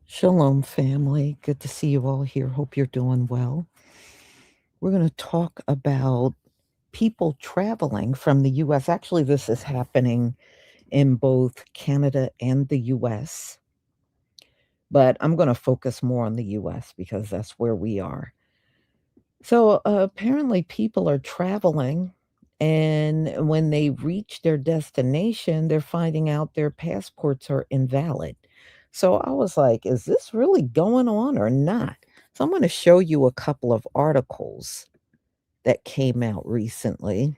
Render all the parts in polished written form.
Shalom, family. Good to see you all here. Hope you're doing well. We're going to talk about people traveling from the US. Actually, this is happening in both Canada and the US, but I'm going to focus more on the US because that's where we are. So, apparently, people are traveling, and when they reach their destination, they're finding out their passports are invalid. So, I was like, is this really going on or not? So, I'm going to show you a couple of articles that came out recently.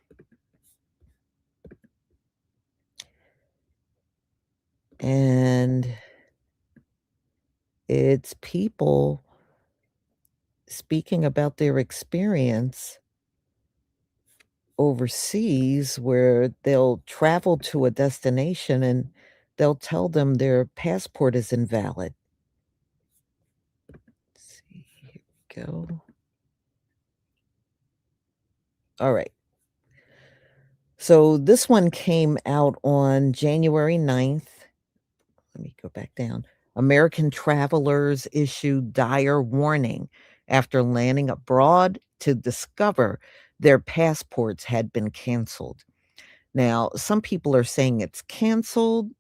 And it's people speaking about their experience overseas where they'll travel to a destination and they'll tell them their passport is invalid. Let's see, here we go. All right. So this one came out on January 9th. Let me go back down. American travelers issued dire warning after landing abroad to discover their passports had been canceled. Now, some people are saying it's canceled.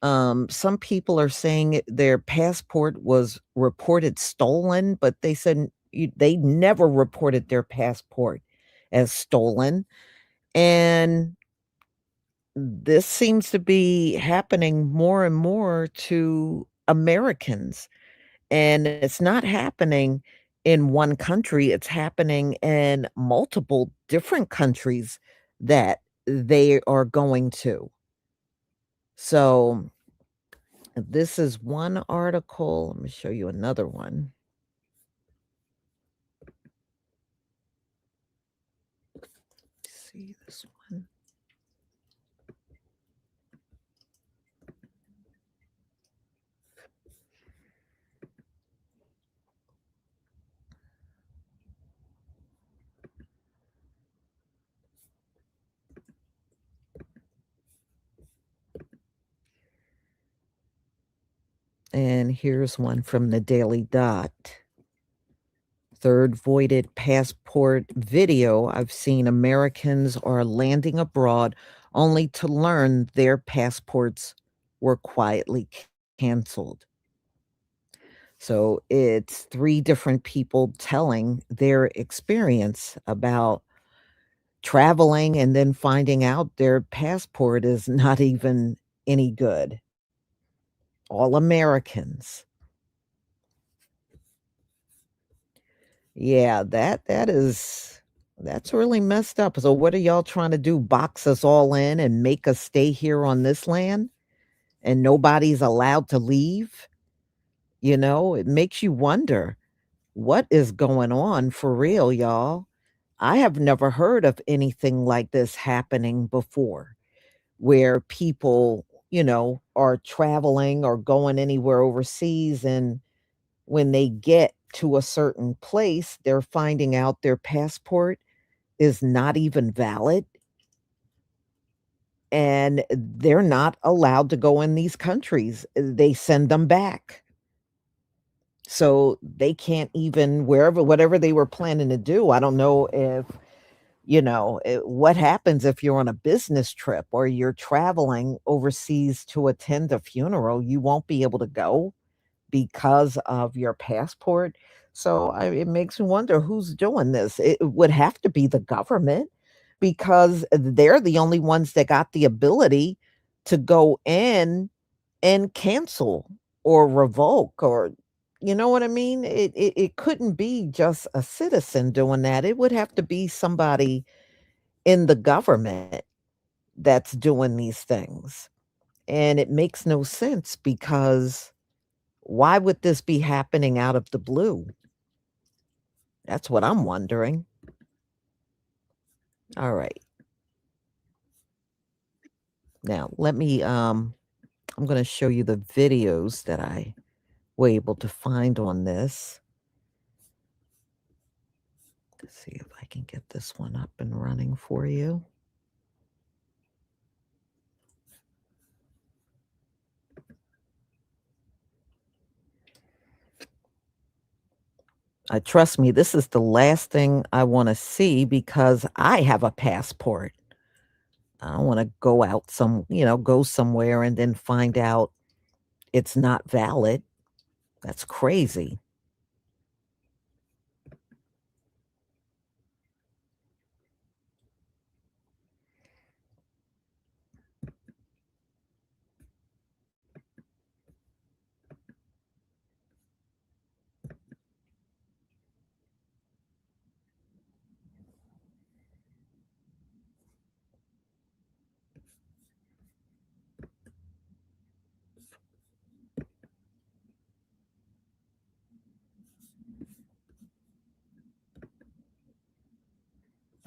Some people are saying their passport was reported stolen, but they said they never reported their passport as stolen. And this seems to be happening more and more to Americans. And it's not happening in one country, it's happening in multiple different countries that they are going to. So this is one article. Let me show you another one. See this one. And here's one from the Daily Dot. Third voided passport video. I've seen Americans are landing abroad only to learn their passports were quietly canceled. So it's three different people telling their experience about traveling and then finding out their passport is not even any good. All Americans. Yeah, that's really messed up. So what are y'all trying to do? Box us all in and make us stay here on this land and nobody's allowed to leave? You know, it makes you wonder what is going on for real, y'all. I have never heard of anything like this happening before where people, are traveling or going anywhere overseas and when they get to a certain place, they're finding out their passport is not even valid and they're not allowed to go in these countries. They send them back. So they can't even whatever they were planning to do. I don't know if, what happens if you're on a business trip or you're traveling overseas to attend a funeral, you won't be able to go because of your passport. So it makes me wonder who's doing this. It would have to be the government because they're the only ones that got the ability to go in and cancel or revoke or you know what I mean? It couldn't be just a citizen doing that. It would have to be somebody in the government that's doing these things. And it makes no sense because why would this be happening out of the blue? That's what I'm wondering. All right. Now, I'm going to show you the videos that I were able to find on this. Let's see if I can get this one up and running for you. Trust me, this is the last thing I wanna see because I have a passport. I don't wanna go out go somewhere and then find out it's not valid. That's crazy.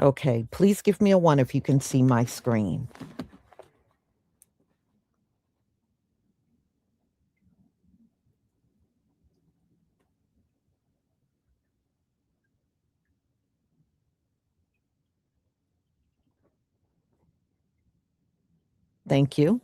Okay, please give me a 1 if you can see my screen. Thank you.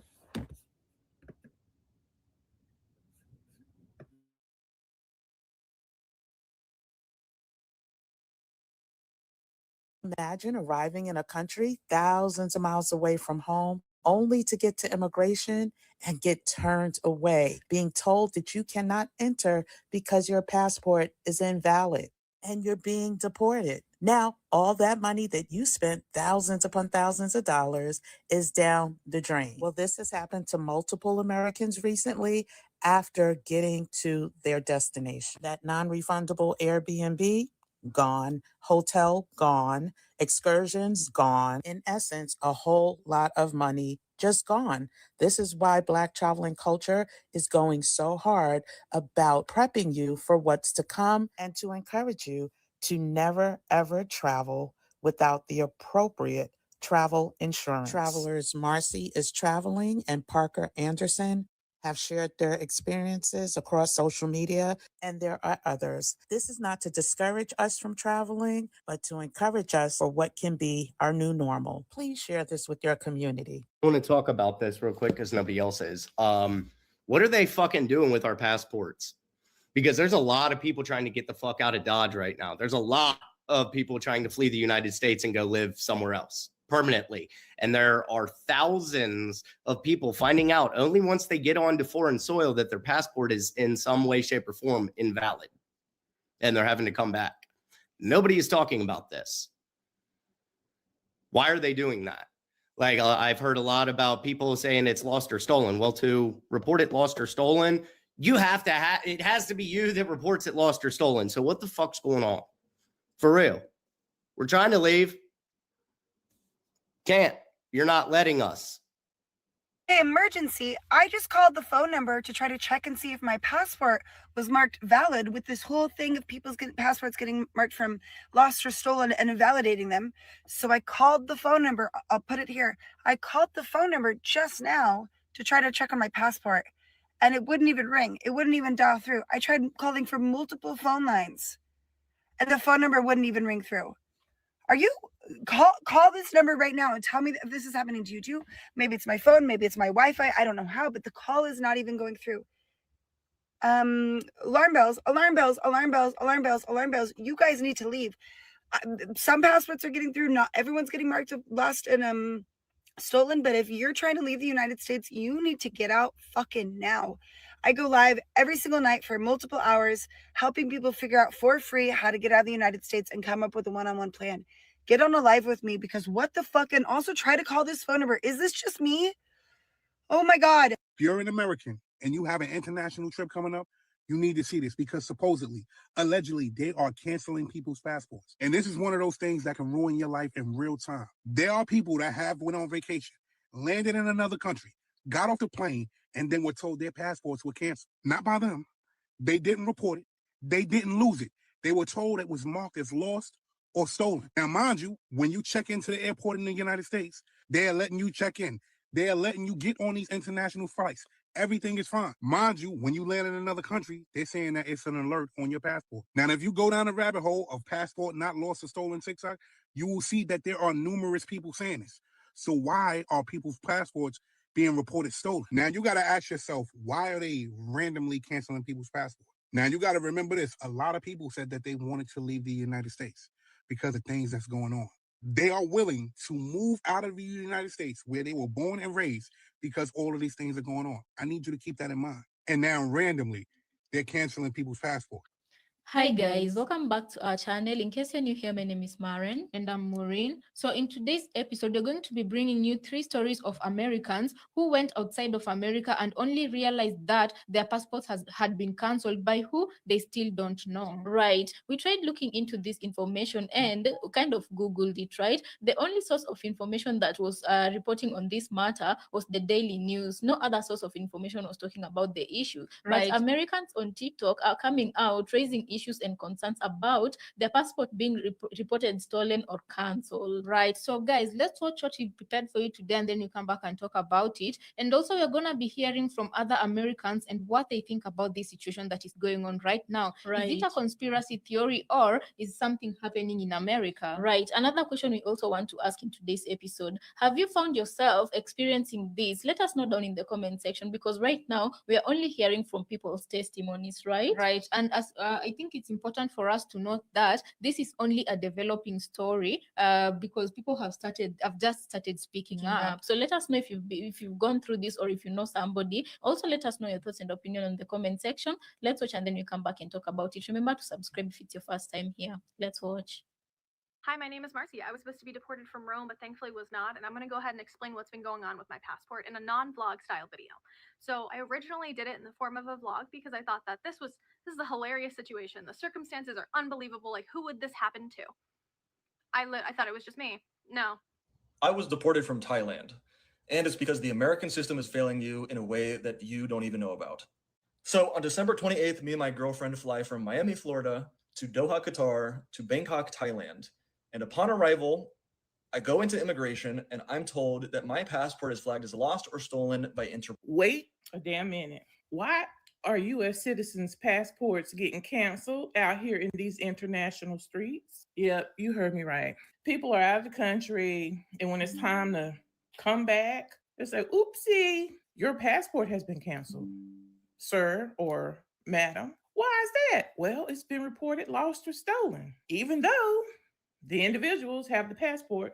Imagine arriving in a country thousands of miles away from home, only to get to immigration and get turned away, being told that you cannot enter because your passport is invalid and you're being deported. Now, all that money that you spent, thousands upon thousands of dollars, is down the drain. Well, this has happened to multiple Americans recently after getting to their destination. That non refundable Airbnb, gone. Hotel, gone. Excursions, gone. In essence, a whole lot of money just gone. This is why Black traveling culture is going so hard about prepping you for what's to come and to encourage you to never, ever travel without the appropriate travel insurance. Travelers Marcy is traveling and Parker Anderson have shared their experiences across social media, and there are others. This is not to discourage us from traveling, but to encourage us for what can be our new normal. Please share this with your community. I want to talk about this real quick because nobody else is. What are they fucking doing with our passports? Because there's a lot of people trying to get the fuck out of Dodge right now. There's a lot of people trying to flee the United States and go live somewhere else permanently. And there are thousands of people finding out only once they get onto foreign soil that their passport is in some way, shape, or form invalid. And they're having to come back. Nobody is talking about this. Why are they doing that? Like, I've heard a lot about people saying it's lost or stolen. Well, to report it lost or stolen, you have to it has to be you that reports it lost or stolen. So what the fuck's going on? For real. We're trying to leave. Can't. You're not letting us. Emergency. I just called the phone number to try to check and see if my passport was marked valid with this whole thing of people's passports getting marked from lost or stolen and invalidating them. So I called the phone number. I'll put it here. I called the phone number just now to try to check on my passport, and it wouldn't even ring. It wouldn't even dial through. I tried calling from multiple phone lines, and the phone number wouldn't even ring through. Are you call this number right now and tell me if this is happening to you too? Maybe it's my phone, maybe it's my Wi-Fi. I don't know how, but the call is not even going through. Alarm bells, alarm bells, alarm bells, alarm bells, alarm bells. You guys need to leave. Some passports are getting through. Not everyone's getting marked lost and stolen, but if you're trying to leave the United States, you need to get out fucking now. I go live every single night for multiple hours, helping people figure out for free how to get out of the United States and come up with a one-on-one plan. Get on a live with me, because what the fuck? And also try to call this phone number. Is this just me? Oh my God. If you're an American and you have an international trip coming up, you need to see this, because supposedly, allegedly, they are canceling people's passports. And this is one of those things that can ruin your life in real time. There are people that have went on vacation, landed in another country, got off the plane, and then were told their passports were canceled. Not by them. They didn't report it. They didn't lose it. They were told it was marked as lost or stolen. Now, mind you, when you check into the airport in the United States, they are letting you check in. They are letting you get on these international flights. Everything is fine. Mind you, when you land in another country, they're saying that it's an alert on your passport. Now, if you go down the rabbit hole of passport not lost or stolen TikTok, you will see that there are numerous people saying this. So why are people's passports being reported stolen? Now, you got to ask yourself, why are they randomly canceling people's passports? Now, you got to remember this. A lot of people said that they wanted to leave the United States because of things that's going on. They are willing to move out of the United States where they were born and raised because all of these things are going on. I need you to keep that in mind. And now, randomly, they're canceling people's passport. Hi guys, welcome back to our channel. In case you're new here, my name is Maren and I'm Maureen. So in today's episode, we're going to be bringing you 3 stories of Americans who went outside of America and only realized that their passports had been cancelled by who they still don't know. Right. We tried looking into this information and kind of Googled it, right? The only source of information that was reporting on this matter was the Daily News. No other source of information was talking about the issue. Right. But Americans on TikTok are coming out raising issues and concerns about their passport being reported stolen or cancelled. Right. So guys, let's watch what we prepared for you today and then you come back and talk about it. And also we're gonna be hearing from other Americans and what they think about this situation that is going on right now. Right. Is it a conspiracy theory or is something happening in America? Right. Another question we also want to ask in today's episode: have you found yourself experiencing this? Let us know down in the comment section, because right now we are only hearing from people's testimonies, right? Right. And as I think it's important for us to note that this is only a developing story because people have just started speaking up. So let us know if you've gone through this or if you know somebody. Also let us know your thoughts and opinion in the comment section. Let's watch and then you come back and talk about it. Remember to subscribe if it's your first time here. Let's watch. Hi, my name is Marcy. I was supposed to be deported from Rome, but thankfully was not. And I'm going to go ahead and explain what's been going on with my passport in a non-vlog style video. So I originally did it in the form of a vlog because I thought that this is a hilarious situation. The circumstances are unbelievable. Like, who would this happen to? I thought it was just me. No. I was deported from Thailand, and it's because the American system is failing you in a way that you don't even know about. So on December 28th, me and my girlfriend fly from Miami, Florida to Doha, Qatar to Bangkok, Thailand. And upon arrival, I go into immigration and I'm told that my passport is flagged as lost or stolen by Interpol. Wait a damn minute. Why are U.S. citizens' passports getting canceled out here in these international streets? Yep, you heard me right. People are out of the country, and when it's time to come back, they say, oopsie, your passport has been canceled, sir or madam. Why is that? Well, it's been reported lost or stolen, even though the individuals have the passport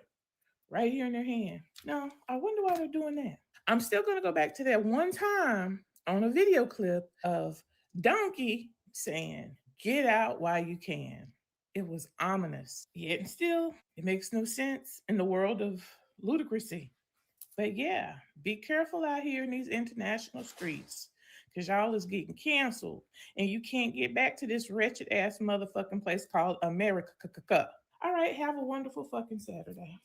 right here in their hand. Now, I wonder why they're doing that. I'm still going to go back to that one time on a video clip of Donkey saying, "Get out while you can." It was ominous. Yet and still, it makes no sense in the world of ludicrousy. But yeah, be careful out here in these international streets, because y'all is getting canceled and you can't get back to this wretched ass motherfucking place called America. All right, have a wonderful fucking Saturday.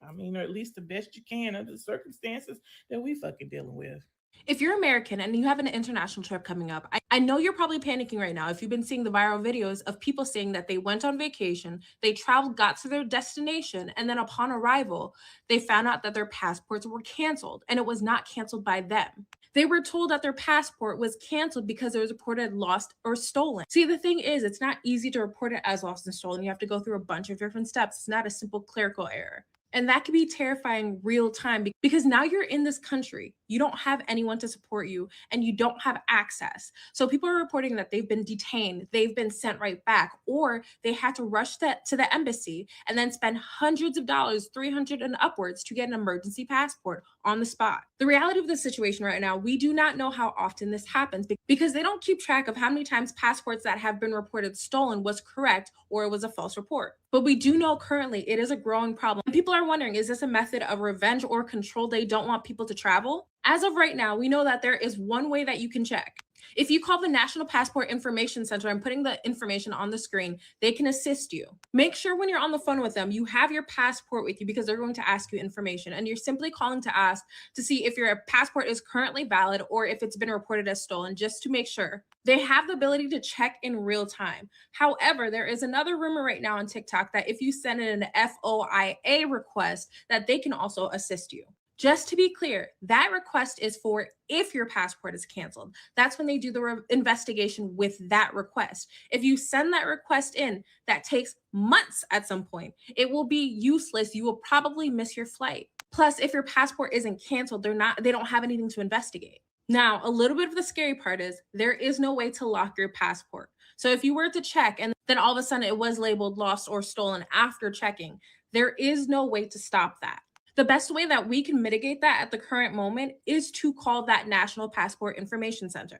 I mean, or at least the best you can under the circumstances that we fucking dealing with. If you're American and you have an international trip coming up, I know you're probably panicking right now if you've been seeing the viral videos of people saying that they went on vacation, they traveled, got to their destination, and then upon arrival, they found out that their passports were canceled, and it was not canceled by them. They were told that their passport was canceled because it was reported lost or stolen. See, the thing is, it's not easy to report it as lost and stolen. You have to go through a bunch of different steps. It's not a simple clerical error. And that can be terrifying real time because now you're in this country. You don't have anyone to support you and you don't have access. So people are reporting that they've been detained, they've been sent right back, or they had to rush to the embassy and then spend hundreds of dollars, $300 and upwards, to get an emergency passport on the spot. The reality of the situation right now, we do not know how often this happens because they don't keep track of how many times passports that have been reported stolen was correct or it was a false report. But we do know currently it is a growing problem. And people are wondering, is this a method of revenge or control? They don't want people to travel? As of right now, we know that there is one way that you can check. If you call the National Passport Information Center, I'm putting the information on the screen, they can assist you. Make sure when you're on the phone with them, you have your passport with you because they're going to ask you information. And you're simply calling to ask to see if your passport is currently valid or if it's been reported as stolen, just to make sure. They have the ability to check in real time. However, there is another rumor right now on TikTok that if you send in an FOIA request, that they can also assist you. Just to be clear, that request is for if your passport is canceled. That's when they do the investigation with that request. If you send that request in, that takes months at some point. It will be useless. You will probably miss your flight. Plus, if your passport isn't canceled, they don't have anything to investigate. Now, a little bit of the scary part is there is no way to lock your passport. So if you were to check and then all of a sudden it was labeled lost or stolen after checking, there is no way to stop that. The best way that we can mitigate that at the current moment is to call that National Passport Information Center.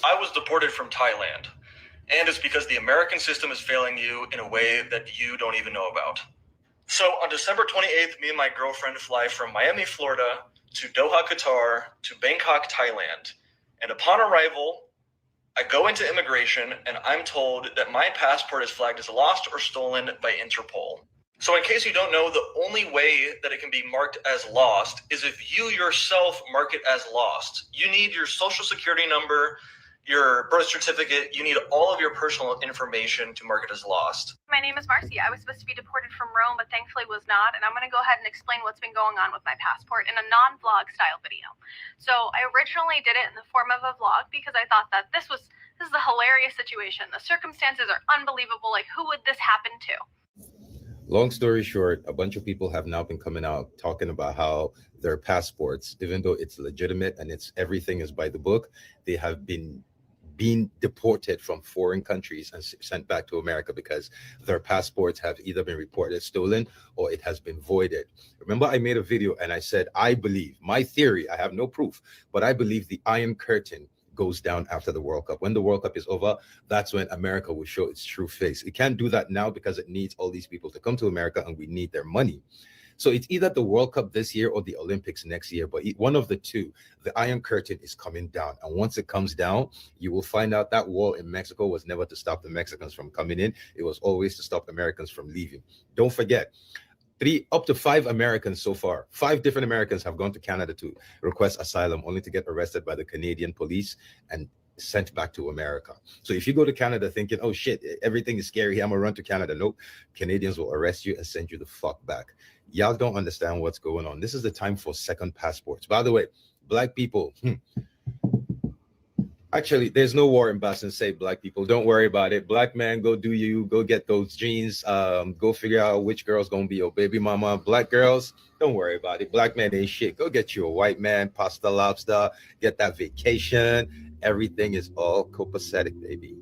I was deported from Thailand, and it's because the American system is failing you in a way that you don't even know about. So on December 28th, me and my girlfriend fly from Miami, Florida to Doha, Qatar to Bangkok, Thailand. And upon arrival, I go into immigration and I'm told that my passport is flagged as lost or stolen by Interpol. So in case you don't know, the only way that it can be marked as lost is if you yourself mark it as lost. You need your social security number, your birth certificate, you need all of your personal information to mark it as lost. My name is Marcy. I was supposed to be deported from Rome, but thankfully was not. And I'm going to go ahead and explain what's been going on with my passport in a non-vlog style video. So I originally did it in the form of a vlog because I thought that this is a hilarious situation. The circumstances are unbelievable. Like, who would this happen to? Long story short, a bunch of people have now been coming out talking about how their passports, even though it's legitimate and everything is by the book, they have been deported from foreign countries and sent back to America because their passports have either been reported stolen or it has been voided. Remember, I made a video and I said, I believe, my theory, I have no proof, but I believe the Iron Curtain goes down after the World Cup. When the World Cup is over, that's when America will show its true face. It can't do that now because it needs all these people to come to America and we need their money. So it's either the World Cup this year or the Olympics next year, but one of the two, the Iron Curtain is coming down. And once it comes down, you will find out that wall in Mexico was never to stop the Mexicans from coming in. It was always to stop Americans from leaving. Don't forget, up to 5 Americans so far, 5 different Americans have gone to Canada to request asylum, only to get arrested by the Canadian police and sent back to America. So if you go to Canada thinking, oh shit, everything is scary, I'm gonna run to Canada. Nope, Canadians will arrest you and send you the fuck back. Y'all don't understand what's going on. This is the time for second passports. By the way, Black people, actually, there's no war in Boston. Say, Black people, don't worry about it. Black man, go do you. Go get those jeans. Go figure out which girl's gonna be your baby mama. Black girls, don't worry about it. Black man ain't shit. Go get you a white man, pasta lobster. Get that vacation. Everything is all copacetic, baby.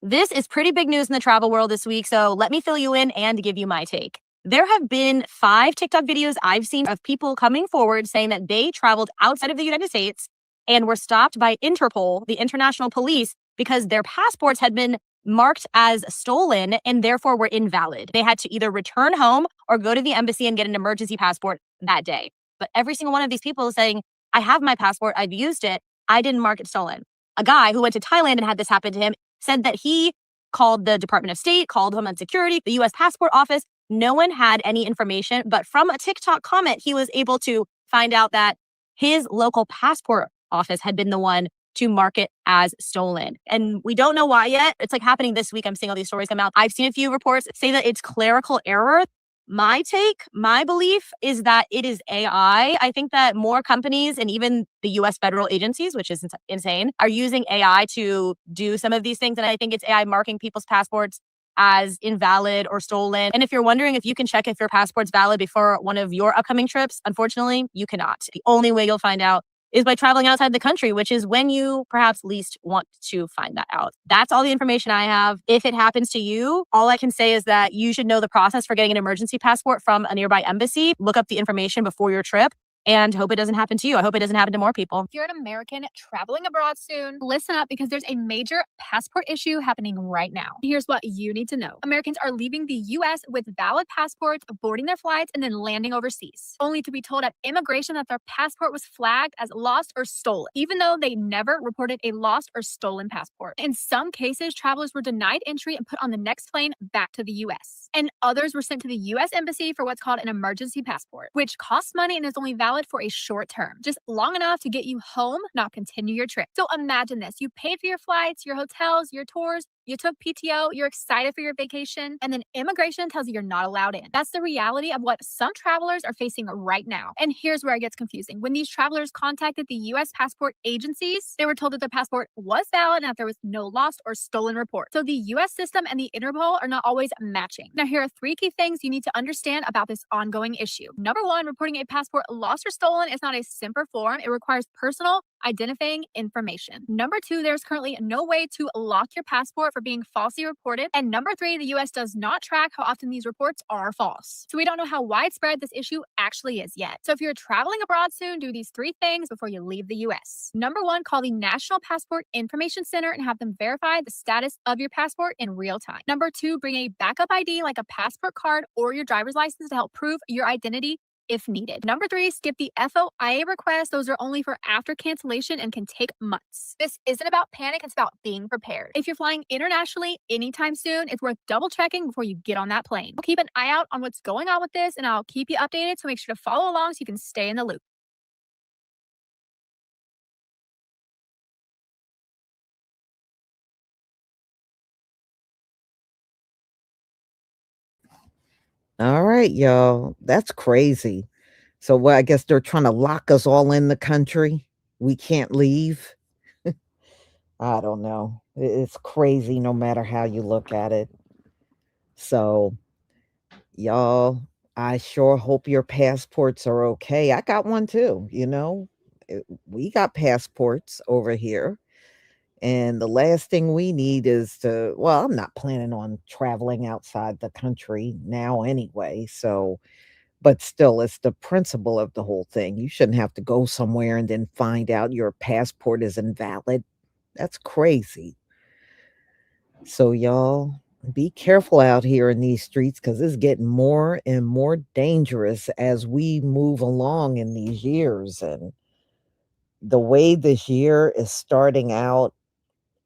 This is pretty big news in the travel world this week, so let me fill you in and give you my take. There have been 5 TikTok videos I've seen of people coming forward saying that they traveled outside of the United States and were stopped by Interpol, the international police, because their passports had been marked as stolen and therefore were invalid. They had to either return home or go to the embassy and get an emergency passport that day. But every single one of these people is saying, I have my passport, I've used it, I didn't mark it stolen. A guy who went to Thailand and had this happen to him said that he called the Department of State, called Homeland Security, the U.S. Passport Office. No one had any information, but from a TikTok comment, he was able to find out that his local passport office had been the one to mark it as stolen. And we don't know why yet. It's like happening this week. I'm seeing all these stories come out. I've seen a few reports say that it's clerical error. My take, my belief is that it is AI. I think that more companies and even the US federal agencies, which is insane, are using AI to do some of these things. And I think it's AI marking people's passports as invalid or stolen. And if you're wondering if you can check if your passport's valid before one of your upcoming trips, unfortunately, you cannot. The only way you'll find out is by traveling outside the country, which is when you perhaps least want to find that out. That's all the information I have. If it happens to you, all I can say is that you should know the process for getting an emergency passport from a nearby embassy. Look up the information before your trip and hope it doesn't happen to you. I hope it doesn't happen to more people. If you're an American traveling abroad soon, listen up because there's a major passport issue happening right now. Here's what you need to know. Americans are leaving the U.S. with valid passports, boarding their flights, and then landing overseas, only to be told at immigration that their passport was flagged as lost or stolen, even though they never reported a lost or stolen passport. In some cases, travelers were denied entry and put on the next plane back to the U.S. And others were sent to the U.S. Embassy for what's called an emergency passport, which costs money and is only valid for a short term, just long enough to get you home, not continue your trip. So imagine this. You paid for your flights, your hotels, your tours, You took PTO, you're excited for your vacation, and then immigration tells you you're not allowed in. That's the reality of what some travelers are facing right now. And here's where it gets confusing. When these travelers contacted the US passport agencies, they were told that their passport was valid and that there was no lost or stolen report. So the US system and the Interpol are not always matching. Now, here are 3 key things you need to understand about this ongoing issue. Number 1, reporting a passport lost or stolen is not a simple form. It requires personal identifying information. Number 2, there's currently no way to lock your passport for being falsely reported. And number 3, the US does not track how often these reports are false. So we don't know how widespread this issue actually is yet. So if you're traveling abroad soon, do these 3 things before you leave the US. Number 1, call the National Passport Information Center and have them verify the status of your passport in real time. Number 2, bring a backup ID like a passport card or your driver's license to help prove your identity if needed. Number 3, skip the FOIA requests. Those are only for after cancellation and can take months. This isn't about panic, it's about being prepared. If you're flying internationally anytime soon, it's worth double checking before you get on that plane. Keep an eye out on what's going on with this, and I'll keep you updated, so make sure to follow along so you can stay in the loop. All right, y'all. That's crazy. So, well, I guess they're trying to lock us all in the country. We can't leave. I don't know. It's crazy no matter how you look at it. So, y'all, I sure hope your passports are okay. I got one too, you know. We got passports over here. And the last thing we need is to, well, I'm not planning on traveling outside the country now anyway. So, but still, it's the principle of the whole thing. You shouldn't have to go somewhere and then find out your passport is invalid. That's crazy. So, y'all, be careful out here in these streets because it's getting more and more dangerous as we move along in these years. And the way this year is starting out,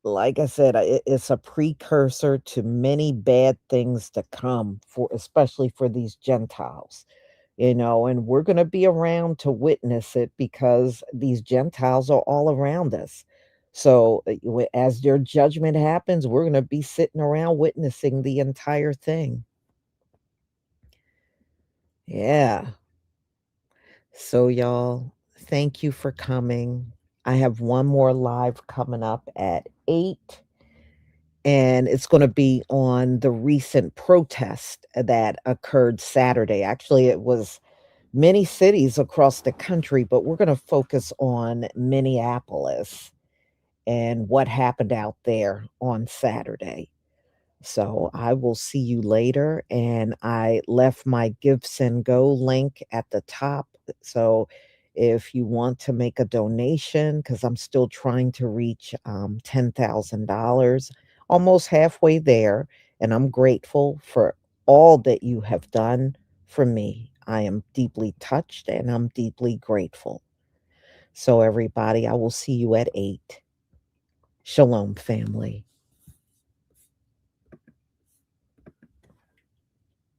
like I said, it's a precursor to many bad things to come for, especially for these Gentiles, you know, and we're going to be around to witness it because these Gentiles are all around us. So, as their judgment happens, we're going to be sitting around witnessing the entire thing. Yeah. So, y'all, thank you for coming. I have one more live coming up at 8, and it's going to be on the recent protest that occurred Saturday. Actually, it was many cities across the country, but we're going to focus on Minneapolis and what happened out there on Saturday. So I will see you later. And I left my Gifts and Go link at the top. So if you want to make a donation, because I'm still trying to reach $10,000, almost halfway there. And I'm grateful for all that you have done for me. I am deeply touched and I'm deeply grateful. So, everybody, I will see you at 8. Shalom, family.